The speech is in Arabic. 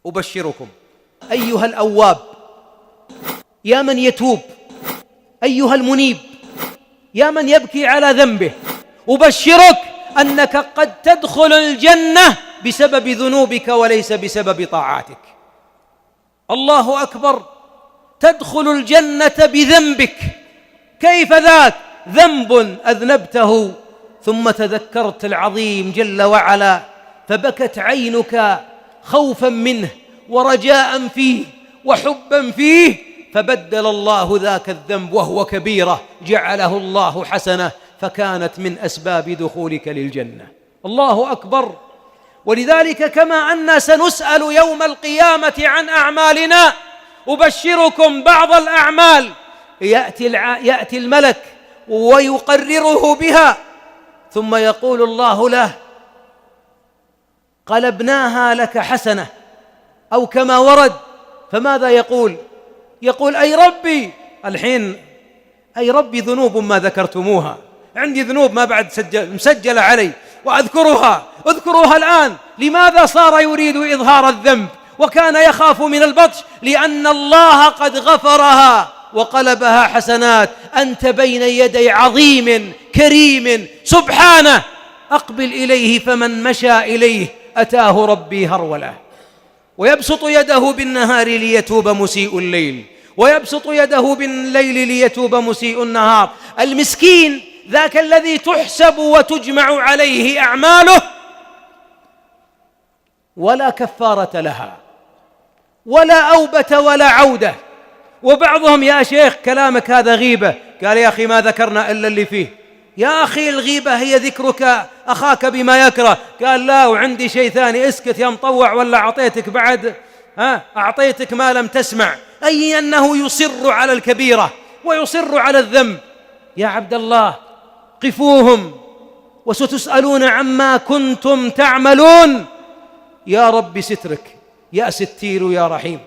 وأبشركم أيها الأواب، يا من يتوب، أيها المنيب، يا من يبكي على ذنبه، أبشرك أنك قد تدخل الجنة بسبب ذنوبك وليس بسبب طاعاتك. الله أكبر، تدخل الجنة بذنبك. كيف ذاك؟ ذنب أذنبته ثم تذكرت العظيم جل وعلا فبكت عينك خوفا منه ورجاء فيه وحبا فيه، فبدل الله ذاك الذنب وهو كبيرة جعله الله حسنة فكانت من أسباب دخولك للجنة. الله أكبر. ولذلك كما أننا سنسأل يوم القيامة عن أعمالنا، أبشركم بعض الأعمال يأتي الملك ويقرره بها ثم يقول الله له: قلبناها لك حسنة، أو كما ورد. فماذا يقول؟ يقول: أي ربي، الحين أي ربي ذنوب ما ذكرتموها، عندي ذنوب ما بعد مسجلة علي وأذكرها الآن. لماذا صار يريد إظهار الذنب وكان يخاف من البطش؟ لأن الله قد غفرها وقلبها حسنات. أنت بين يدي عظيم كريم سبحانه، أقبل إليه فمن مشى إليه أتاه ربي هرولة. ويبسط يده بالنهار ليتوب مسيء الليل، ويبسط يده بالليل ليتوب مسيء النهار. المسكين ذاك الذي تحسب وتجمع عليه أعماله ولا كفارة لها ولا أوبة ولا عودة. وبعضهم: يا شيخ كلامك هذا غيبة. قال: يا أخي ما ذكرنا إلا اللي فيه. يا أخي الغيبة هي ذكرك أخاك بما يكره. قال: لا، وعندي شيء ثاني. اسكت يا مطوع، ولا أعطيتك بعد أعطيتك ما لم تسمع. أي أنه يصر على الكبيرة ويصر على الذنب. يا عبد الله قفوهم وستسألون عما كنتم تعملون. يا رب سترك، يا ستير يا رحيم.